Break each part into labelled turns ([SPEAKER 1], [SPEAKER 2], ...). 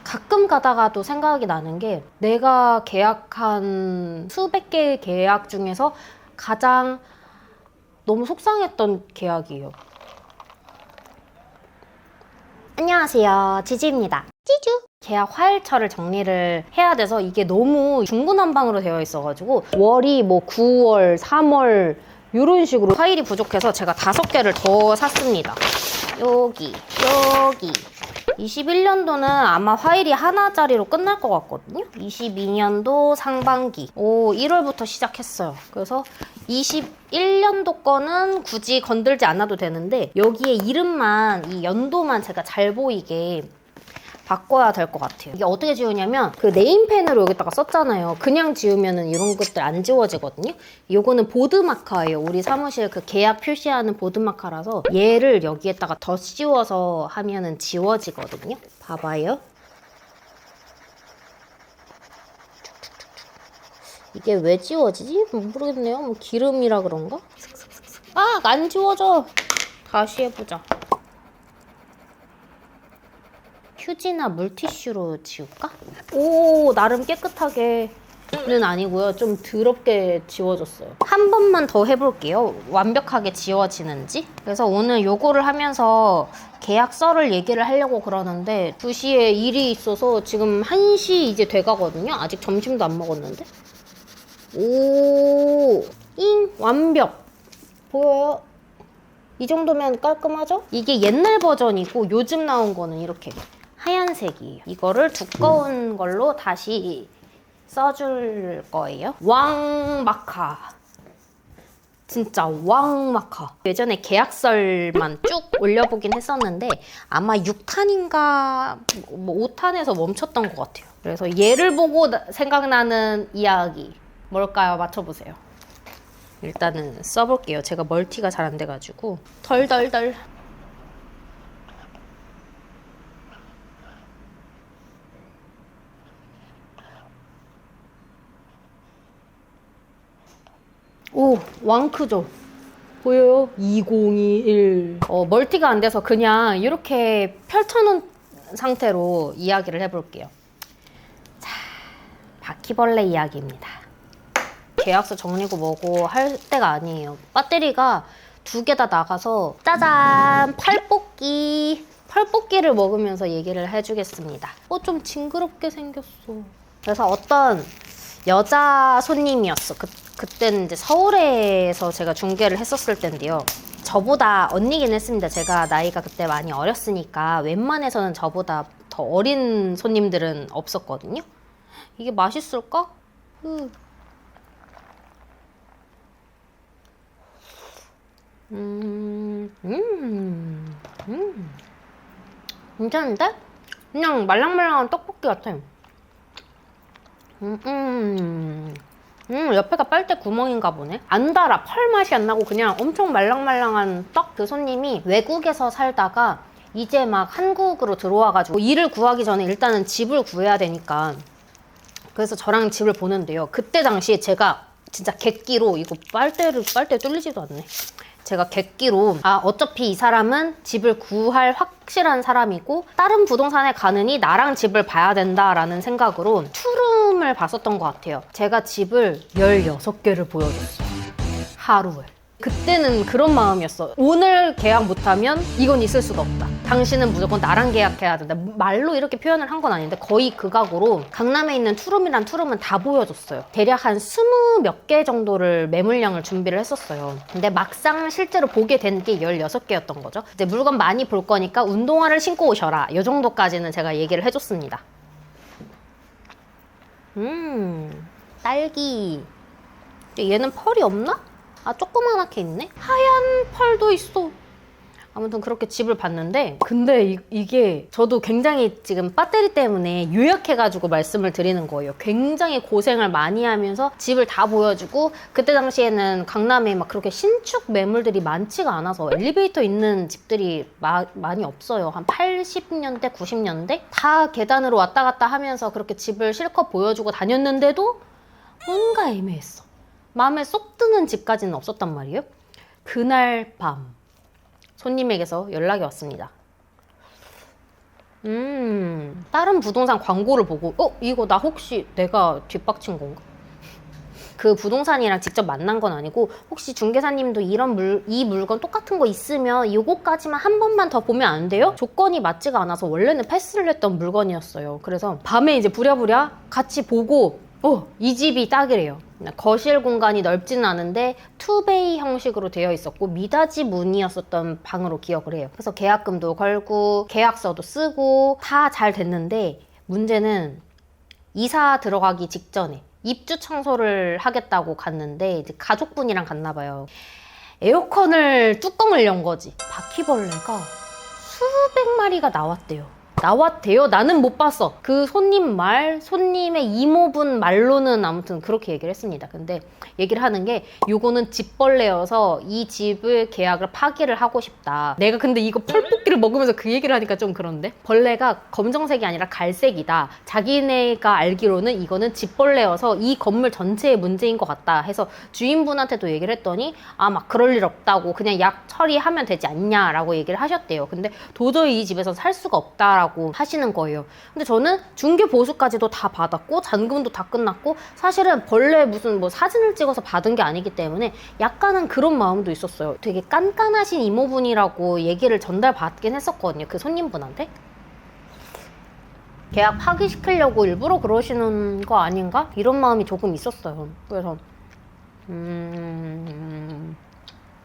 [SPEAKER 1] 가끔 가다가도 생각이 나는 게 내가 계약한 수백 개의 계약 중에서 가장 너무 속상했던 계약이에요. 안녕하세요, 지지입니다. 지주! 계약 화일처를 정리를 해야 돼서 이게 너무 중구난방으로 되어 있어가지고 월이 뭐 9월, 3월 이런 식으로 파일이 부족해서 제가 5개를 더 샀습니다. 여기 21년도는 아마 화일이 하나짜리로 끝날 것 같거든요. 22년도 상반기 1월부터 시작했어요. 그래서 21년도 거는 굳이 건들지 않아도 되는데 여기에 이름만, 이 연도만 제가 잘 보이게 바꿔야 될 것 같아요. 이게 어떻게 지우냐면 그 네임펜으로 여기다가 썼잖아요. 그냥 지우면은 이런 것들 안 지워지거든요. 요거는 보드마커예요. 우리 사무실 그 계약 표시하는 보드마커라서 얘를 여기에다가 더 씌워서 하면은 지워지거든요. 봐봐요. 이게 왜 지워지지? 모르겠네요. 뭐 기름이라 그런가? 아, 안 지워져. 다시 해보자. 휴지나 물티슈로 지울까? 오, 나름 깨끗하게는 아니고요. 좀 더럽게 지워졌어요. 한 번만 더 해볼게요. 완벽하게 지워지는지. 그래서 오늘 요거를 하면서 계약서를 얘기를 하려고 그러는데 2시에 일이 있어서 지금 1시 이제 돼가거든요. 아직 점심도 안 먹었는데. 오, 완벽. 보여요? 이 정도면 깔끔하죠? 이게 옛날 버전이고 요즘 나온 거는 이렇게 하얀색이에요. 이거를 두꺼운 걸로 다시 써줄 거예요. 왕마카. 진짜 왕마카. 예전에 계약설만 쭉 올려보긴 했었는데 아마 6탄인가 뭐 5탄에서 멈췄던 것 같아요. 그래서 얘를 보고 생각나는 이야기 뭘까요? 맞춰보세요. 일단은 써볼게요. 제가 멀티가 잘 안 돼가지고 덜덜덜. 오, 왕크죠? 보여요? 2021. 멀티가 안 돼서 그냥 이렇게 펼쳐놓은 상태로 이야기를 해볼게요. 자, 바퀴벌레 이야기입니다. 계약서 정리고 뭐고 할 때가 아니에요. 배터리가 2개 다 나가서 짜잔! 펄뽑기를 먹으면서 얘기를 해주겠습니다. 좀 징그럽게 생겼어. 그래서 어떤 여자 손님이었어. 그때는 이제 서울에서 제가 중개를 했었을 때인데요. 저보다 언니긴 했습니다. 제가 나이가 그때 많이 어렸으니까 웬만해서는 저보다 더 어린 손님들은 없었거든요. 이게 맛있을까? 괜찮은데? 그냥 말랑말랑한 떡볶이 같아. 옆에가 빨대 구멍인가 보네. 안 달아. 펄 맛이 안 나고 그냥 엄청 말랑말랑한 떡. 그 손님이 외국에서 살다가 이제 막 한국으로 들어와가지고 일을 구하기 전에 일단은 집을 구해야 되니까 그래서 저랑 집을 보는데요. 그때 당시에 제가 진짜 객기로 이거 빨대 뚫리지도 않네. 제가 객기로 어차피 이 사람은 집을 구할 확실한 사람이고 다른 부동산에 가느니 나랑 집을 봐야 된다라는 생각으로 투룸을 봤었던 것 같아요. 제가 집을 16개를 보여줬어요. 하루에. 그때는 그런 마음이었어. 오늘 계약 못하면 이건 있을 수가 없다. 당신은 무조건 나랑 계약해야 된다. 말로 이렇게 표현을 한 건 아닌데 거의 그 각오로 강남에 있는 투룸이란 투룸은 다 보여줬어요. 대략 한 20몇 개 정도를 매물량을 준비를 했었어요. 근데 막상 실제로 보게 된 게 16개였던 거죠. 이제 물건 많이 볼 거니까 운동화를 신고 오셔라. 이 정도까지는 제가 얘기를 해줬습니다. 딸기. 얘는 펄이 없나? 조그만하게 있네? 하얀 펄도 있어. 아무튼 그렇게 집을 봤는데 근데 이게 저도 굉장히 지금 배터리 때문에 요약해가지고 말씀을 드리는 거예요. 굉장히 고생을 많이 하면서 집을 다 보여주고 그때 당시에는 강남에 막 그렇게 신축 매물들이 많지가 않아서 엘리베이터 있는 집들이 많이 없어요. 한 80년대, 90년대? 다 계단으로 왔다 갔다 하면서 그렇게 집을 실컷 보여주고 다녔는데도 뭔가 애매했어. 마음에 쏙 드는 집까지는 없었단 말이에요. 그날 밤 손님에게서 연락이 왔습니다. 다른 부동산 광고를 보고 이거 나 혹시 내가 뒷박친 건가? 그 부동산이랑 직접 만난 건 아니고 혹시 중개사님도 이 물건 똑같은 거 있으면 요거까지만 한 번만 더 보면 안 돼요? 조건이 맞지가 않아서 원래는 패스를 했던 물건이었어요. 그래서 밤에 이제 부랴부랴 같이 보고 이 집이 딱이래요. 거실 공간이 넓지는 않은데 투베이 형식으로 되어 있었고 미닫이 문이었었던 방으로 기억을 해요. 그래서 계약금도 걸고 계약서도 쓰고 다 잘 됐는데 문제는 이사 들어가기 직전에 입주 청소를 하겠다고 갔는데 이제 가족분이랑 갔나 봐요. 에어컨을 뚜껑을 연 거지. 바퀴벌레가 수백 마리가 나왔대요. 나는 못 봤어. 그 손님의 이모분 말로는 아무튼 그렇게 얘기를 했습니다. 근데 얘기를 하는 게 요거는 집벌레여서 이 집을 계약을 파기를 하고 싶다. 내가 근데 이거 펄뽑기를 먹으면서 그 얘기를 하니까 좀 그런데? 벌레가 검정색이 아니라 갈색이다. 자기네가 알기로는 이거는 집벌레여서 이 건물 전체의 문제인 것 같다 해서 주인분한테도 얘기를 했더니 막 그럴 일 없다고 그냥 약 처리하면 되지 않냐라고 얘기를 하셨대요. 근데 도저히 이 집에서 살 수가 없다라고 하시는 거예요. 근데 저는 중개 보수까지도 다 받았고 잔금도 다 끝났고 사실은 벌레 무슨 뭐 사진을 찍어서 받은 게 아니기 때문에 약간은 그런 마음도 있었어요. 되게 깐깐하신 이모분이라고 얘기를 전달받긴 했었거든요. 그 손님분한테. 계약 파기시키려고 일부러 그러시는 거 아닌가? 이런 마음이 조금 있었어요. 그래서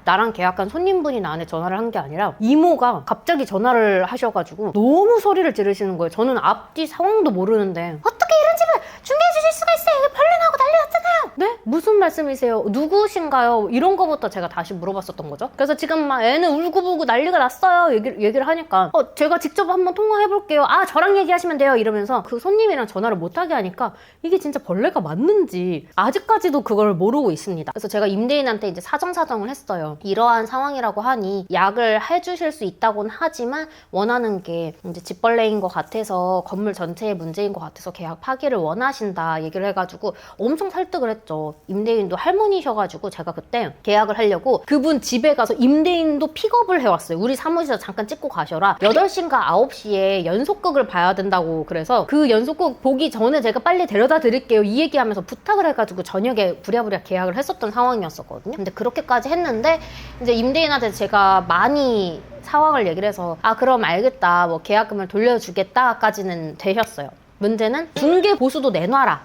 [SPEAKER 1] 나랑 계약한 손님분이 나한테 전화를 한 게 아니라 이모가 갑자기 전화를 하셔가지고 너무 소리를 지르시는 거예요. 저는 앞뒤 상황도 모르는데 어떻게 이런 집을 중개해 주실 수가 있어요? 이게 벌레 나고 난리 났잖아요. 네? 무슨 말씀이세요? 누구신가요? 이런 거부터 제가 다시 물어봤었던 거죠. 그래서 지금 막 애는 울고불고 난리가 났어요. 얘기를 하니까 제가 직접 한번 통화해볼게요. 저랑 얘기하시면 돼요. 이러면서 그 손님이랑 전화를 못하게 하니까 이게 진짜 벌레가 맞는지 아직까지도 그걸 모르고 있습니다. 그래서 제가 임대인한테 이제 사정을 했어요. 이러한 상황이라고 하니 약을 해주실 수 있다고는 하지만 원하는 게 이제 집벌레인 것 같아서 건물 전체의 문제인 것 같아서 계약 파기를 원하신다 얘기를 해가지고 엄청 설득을 했죠. 임대인도 할머니셔가지고 제가 그때 계약을 하려고 그분 집에 가서 임대인도 픽업을 해왔어요. 우리 사무실에서 잠깐 찍고 가셔라. 8시인가 9시에 연속극을 봐야 된다고 그래서 그 연속극 보기 전에 제가 빨리 데려다 드릴게요 이 얘기하면서 부탁을 해가지고 저녁에 부랴부랴 계약을 했었던 상황이었었거든요. 근데 그렇게까지 했는데 이제 임대인한테 제가 많이 상황을 얘기를 해서 그럼 알겠다 뭐 계약금을 돌려주겠다까지는 되셨어요. 문제는 중개 보수도 내놔라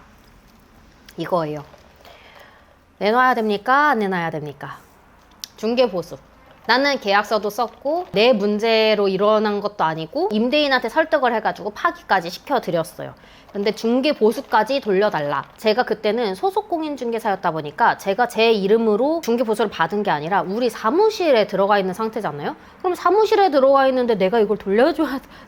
[SPEAKER 1] 이거예요. 내놔야 됩니까? 안 내놔야 됩니까? 중개 보수. 나는 계약서도 썼고 내 문제로 일어난 것도 아니고 임대인한테 설득을 해가지고 파기까지 시켜드렸어요. 근데 중개 보수까지 돌려달라. 제가 그때는 소속 공인중개사였다 보니까 제가 제 이름으로 중개 보수를 받은 게 아니라 우리 사무실에 들어가 있는 상태잖아요. 그럼 사무실에 들어가 있는데 내가 이걸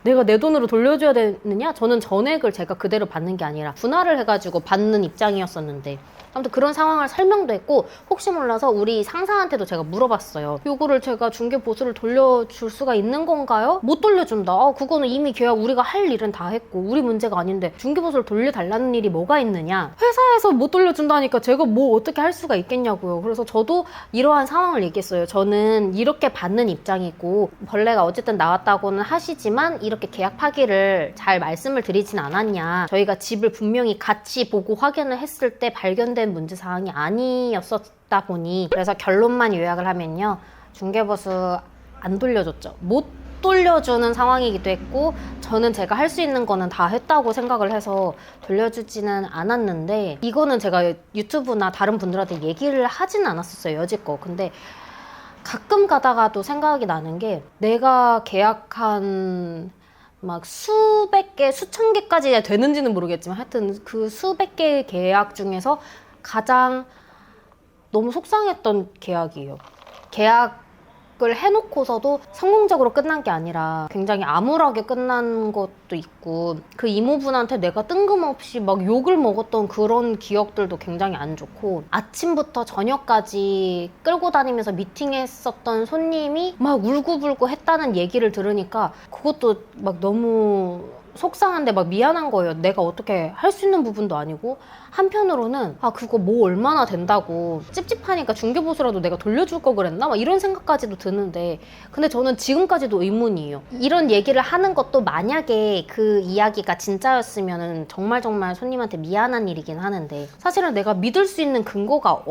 [SPEAKER 1] 내가 내 돈으로 돌려줘야 되느냐? 저는 전액을 제가 그대로 받는 게 아니라 분할을 해가지고 받는 입장이었었는데 아무튼 그런 상황을 설명도 했고 혹시 몰라서 우리 상사한테도 제가 물어봤어요. 요거를 제가 중개 보수를 돌려줄 수가 있는 건가요? 못 돌려준다. 그거는 이미 계약 우리가 할 일은 다 했고 우리 문제가 아닌데 중개 보수를 돌려달라는 일이 뭐가 있느냐. 회사에서 못 돌려준다니까 제가 뭐 어떻게 할 수가 있겠냐고요. 그래서 저도 이러한 상황을 얘기했어요. 저는 이렇게 받는 입장이고 벌레가 어쨌든 나왔다고는 하시지만 이렇게 계약 파기를 잘 말씀을 드리진 않았냐. 저희가 집을 분명히 같이 보고 확인을 했을 때 발견된 문제사항이 아니었었다 보니 그래서 결론만 요약을 하면요. 중개보수 안 돌려줬죠. 못 돌려주는 상황이기도 했고 저는 제가 할 수 있는 거는 다 했다고 생각을 해서 돌려주지는 않았는데 이거는 제가 유튜브나 다른 분들한테 얘기를 하진 않았었어요. 여지껏. 근데 가끔 가다가도 생각이 나는 게 내가 계약한 막 수백 개, 수천 개까지 되는지는 모르겠지만 하여튼 그 수백 개의 계약 중에서 가장 너무 속상했던 계약이에요. 계약을 해놓고서도 성공적으로 끝난 게 아니라 굉장히 암울하게 끝난 것도 있고 그 이모분한테 내가 뜬금없이 막 욕을 먹었던 그런 기억들도 굉장히 안 좋고 아침부터 저녁까지 끌고 다니면서 미팅했었던 손님이 막 울고불고 했다는 얘기를 들으니까 그것도 막 너무 속상한데 막 미안한 거예요. 내가 어떻게 할 수 있는 부분도 아니고. 한편으로는 아 그거 뭐 얼마나 된다고 찝찝하니까 중개보수라도 내가 돌려줄 거 그랬나? 막 이런 생각까지도 드는데 근데 저는 지금까지도 의문이에요. 이런 얘기를 하는 것도 만약에 그 이야기가 진짜였으면 정말 손님한테 미안한 일이긴 하는데 사실은 내가 믿을 수 있는 근거가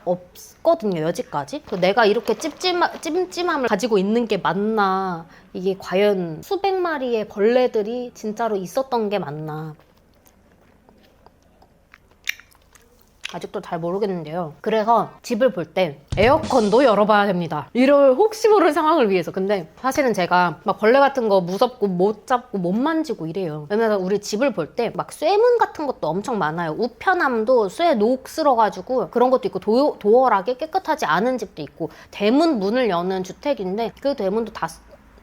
[SPEAKER 1] 없거든요, 여지까지. 내가 이렇게 찜찜함을 가지고 있는 게 맞나, 이게 과연 수백 마리의 벌레들이 진짜로 있었던 게 맞나, 아직도 잘 모르겠는데요. 그래서 집을 볼 때 에어컨도 열어봐야 됩니다. 이럴 혹시 모를 상황을 위해서. 근데 사실은 제가 막 벌레 같은 거 무섭고 못 잡고 못 만지고 이래요. 왜냐면 우리 집을 볼 때 막 쇠문 같은 것도 엄청 많아요. 우편함도 쇠 녹슬어가지고 그런 것도 있고 도어락이 깨끗하지 않은 집도 있고 대문 문을 여는 주택인데 그 대문도 다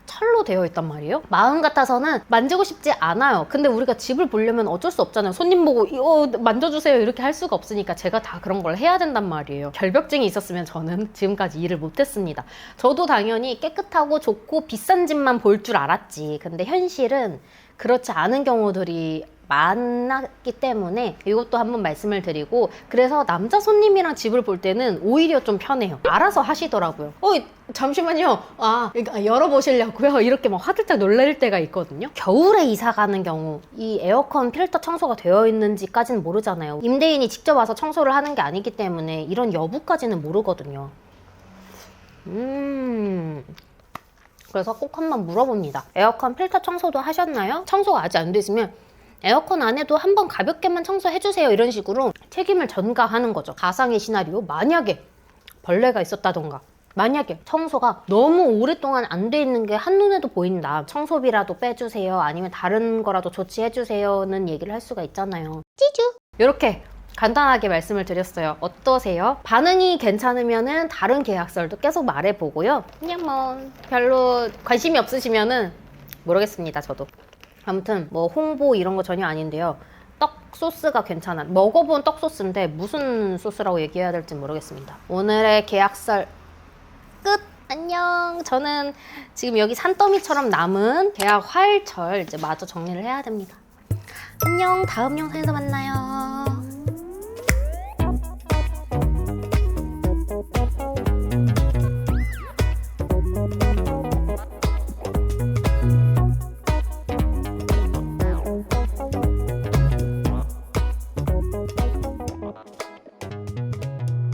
[SPEAKER 1] 철로 되어 있단 말이에요. 마음 같아서는 만지고 싶지 않아요. 근데 우리가 집을 보려면 어쩔 수 없잖아요. 손님 보고 이거 만져주세요 이렇게 할 수가 없으니까 제가 다 그런 걸 해야 된단 말이에요. 결벽증이 있었으면 저는 지금까지 일을 못했습니다. 저도 당연히 깨끗하고 좋고 비싼 집만 볼 줄 알았지. 근데 현실은 그렇지 않은 경우들이 많았기 때문에 이것도 한번 말씀을 드리고, 그래서 남자 손님이랑 집을 볼 때는 오히려 좀 편해요. 알아서 하시더라고요. 잠시만요. 열어보시려고요? 이렇게 막 화들짝 놀랄 때가 있거든요. 겨울에 이사 가는 경우 이 에어컨 필터 청소가 되어 있는지까지는 모르잖아요. 임대인이 직접 와서 청소를 하는 게 아니기 때문에 이런 여부까지는 모르거든요. 그래서 꼭 한번 물어봅니다. 에어컨 필터 청소도 하셨나요? 청소가 아직 안 되시면 에어컨 안에도 한번 가볍게만 청소해주세요 이런 식으로 책임을 전가하는 거죠. 가상의 시나리오, 만약에 벌레가 있었다던가 만약에 청소가 너무 오랫동안 안 돼 있는 게 한눈에도 보인다, 청소비라도 빼주세요 아니면 다른 거라도 조치해주세요는 얘기를 할 수가 있잖아요. 찌쭈! 이렇게 간단하게 말씀을 드렸어요. 어떠세요? 반응이 괜찮으면은 다른 계약설도 계속 말해보고요. 그냥 뭐 별로 관심이 없으시면은 모르겠습니다. 저도 아무튼 뭐 홍보 이런 거 전혀 아닌데요. 떡 소스가 괜찮아. 먹어본 떡 소스인데 무슨 소스라고 얘기해야 될지 모르겠습니다. 오늘의 계약설 끝! 안녕! 저는 지금 여기 산더미처럼 남은 계약 활철 이제 마저 정리를 해야 됩니다. 안녕! 다음 영상에서 만나요.